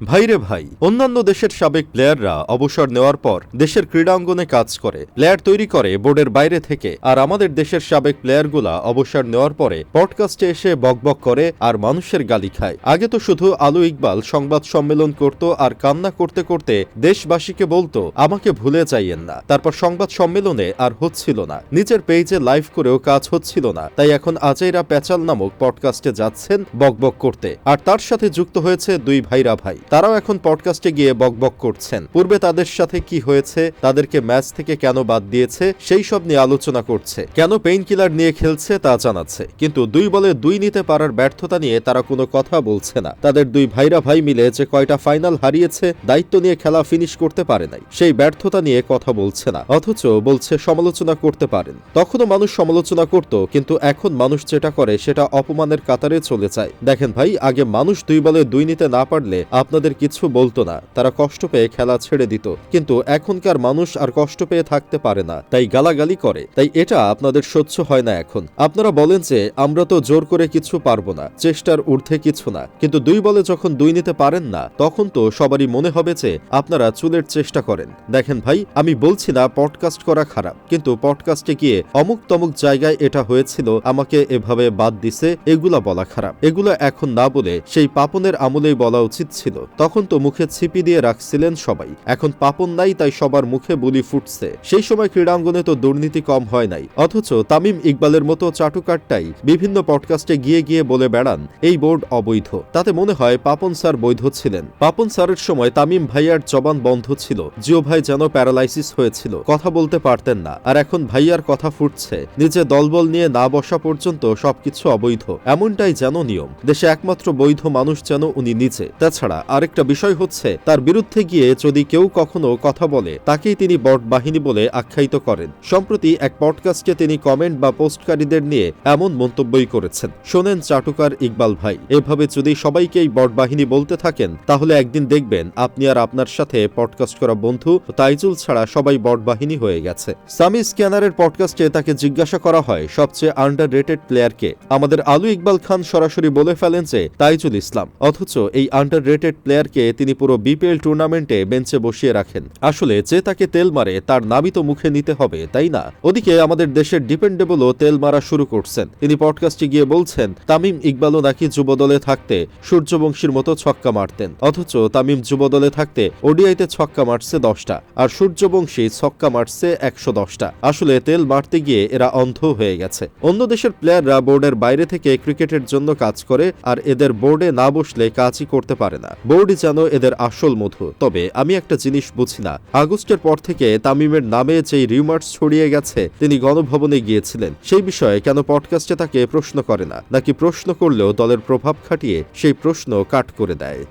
ভাইরে ভাই, অন্যান্য দেশের সাবেক প্লেয়াররা অবসর নেওয়ার পর দেশের ক্রীড়াঙ্গনে কাজ করে, প্লেয়ার তৈরি করে বোর্ডের বাইরে থেকে। আর আমাদের দেশের সাবেক প্লেয়ারগুলা অবসর নেওয়ার পরে পডকাস্টে এসে বকবক করে আর মানুষের গালি খায়। আগে তো শুধু আলু ইকবাল সংবাদ সম্মেলন করত আর কান্না করতে করতে দেশবাসীকে বলতো আমাকে ভুলে যাইয়েন না। তারপর সংবাদ সম্মেলনে আর হচ্ছিল না, নিজের পেজে লাইভ করেও কাজ হচ্ছিল না, তাই এখন আজাইরা প্যাচাল নামক পডকাস্টে যাচ্ছেন বকবক করতে। আর তার সাথে যুক্ত হয়েছে দুই ভাইরা ভাই, তারাও এখন পডকাস্টে গিয়ে বকবক করছেন। পূর্বে তাদের সাথে কি হয়েছে, তাদেরকে ম্যাচ থেকে কেন বাদ দিয়েছে, সেই সব নিয়ে আলোচনা করছে, কেন পেইন কিলার নিয়ে খেলছে তা জানাচ্ছে। কিন্তু 2 বলে 2 নিতে পারার ব্যর্থতা নিয়ে তারা কোনো কথা বলছে না। তাদের দুই ভাইরা ভাই মিলে যে কয়টা ফাইনাল হারিয়েছে, দায়িত্ব নিয়ে খেলা ফিনিশ করতে পারে নাই, সেই ব্যর্থতা নিয়ে কথা বলছে না, অথচ বলছে সমালোচনা করতে পারেন। তখনও মানুষ সমালোচনা করত, কিন্তু এখন মানুষ যেটা করে সেটা অপমানের কাতারে চলে যায়। দেখেন ভাই, আগে মানুষ 2 বলে 2 নিতে না পারলে আপনাদের কিছু বলতো না, তারা কষ্ট পেয়ে খেলা ছেড়ে দিত। কিন্তু এখনকার মানুষ আর কষ্ট পেয়ে থাকতে পারে না, তাই গালাগালি করে। তাই এটা আপনাদের সহ্য হয় না। এখন আপনারা বলেন যে আমরা তো জোর করে কিছু পারবো না, চেষ্টার ঊর্ধ্বে কিছু না। কিন্তু 2 বলে যখন 2 নিতে পারেন না, তখন তো সবারই মনে হবে যে আপনারা চুলের চেষ্টা করেন। দেখেন ভাই, আমি বলছি না পডকাস্ট করা খারাপ, কিন্তু পডকাস্টে গিয়ে অমুক তমুক জায়গায় এটা হয়েছিল, আমাকে এভাবে বাদ দিছে, এগুলা বলা খারাপ। এগুলো এখন না বলে সেই পাপনের আমলেই বলা উচিত ছিল। তখন তো মুখে ছিপি দিয়ে রাখছিলেন সবাই। এখন পাপন নাই, তাই সবার মুখে বুলি ফুটছে। সেই সময় ক্রীড়াঙ্গনে তো দুর্নীতি কম হয় নাই, অথচ তামিম ইকবালের মতো চাটুকারটাই বিভিন্ন পডকাস্টে গিয়ে গিয়ে বলে বেড়ান এই বোর্ড অবৈধ। তাতে মনে হয় পাপন স্যার বৈধ ছিলেন। পাপন স্যারের সময় তামিম ভাইয়ার জবান বন্ধ ছিল, জিও ভাই যেন প্যারালাইসিস হয়েছিল, কথা বলতে পারতেন না। আর এখন ভাইয়ার কথা ফুটছে, নিজে দলবল নিয়ে না বসা পর্যন্ত সবকিছু অবৈধ, এমনটাই যেন নিয়ম। দেশে একমাত্র বৈধ মানুষ যেন উনি নিজে। তাছাড়া আরেকটা বিষয় হচ্ছে, তার বিরুদ্ধে গিয়ে যদি কেউ কখনো কথা বলে, তাকেই তিনি বট বাহিনী বলে আখ্যায়িত করেন। সম্প্রতি এক পডকাস্টে তিনি কমেন্ট বা পোস্টকারীদের নিয়ে এমন মন্তব্যই করেছেন। শোনেন চাটুকার ইকবাল ভাই, এভাবে যদি সবাইকেই বট বাহিনী বলতে থাকেন, তাহলে একদিন দেখবেন আপনি আর আপনার সাথে পডকাস্ট করা বন্ধু তাইজুল ছাড়া সবাই বট বাহিনী হয়ে গেছে। সামি স্ক্যানারের পডকাস্টে তাকে জিজ্ঞাসা করা হয় সবচেয়ে আন্ডার রেটেড প্লেয়ারকে। আমাদের আলু ইকবাল খান সরাসরি বলে ফেলেন যে তাইজুল ইসলাম, অথচ এই আন্ডার রেটেড প্লেয়ারকে তিনি পুরো বিপিএল টুর্নামেন্টে বেঞ্চে বসিয়ে রাখেন। আসলে যে তাকে তেল মারে তার নামই তো মুখে নিতে হবে, তাই না? ওদিকে আমাদের দেশের ডিপেন্ডেবলও তেল মারা শুরু করছেন। তিনি পডকাস্টে গিয়ে বলছেন তামিম ইকবালও নাকি যুবদলে থাকতে সূর্যবংশীর মতো ছক্কা মারতেন, অথচ তামিম যুবদলে থাকতে ওডিআইতে ছক্কা মারছে 10টা, আর সূর্যবংশী ছক্কা মারছে 110টা। আসলে তেল মারতে গিয়ে এরা অন্ধ হয়ে গেছে। অন্য দেশের প্লেয়াররা বোর্ডের বাইরে থেকে ক্রিকেটের জন্য কাজ করে, আর এদের বোর্ডে না বসলে কাজই করতে পারে না। বোর্ডই যেন এদের আসল মধু। তবে আমি একটা জিনিস বুঝি না, আগস্টের পর থেকে তামিমের নামে যেই রিউমার্স ছড়িয়ে গেছে, তিনি গণভবনে গিয়েছিলেন, সেই বিষয়ে কেন পডকাস্টে তাকে প্রশ্ন করে না? নাকি প্রশ্ন করলেও দলের প্রভাব খাটিয়ে সেই প্রশ্ন কাট করে দেয়?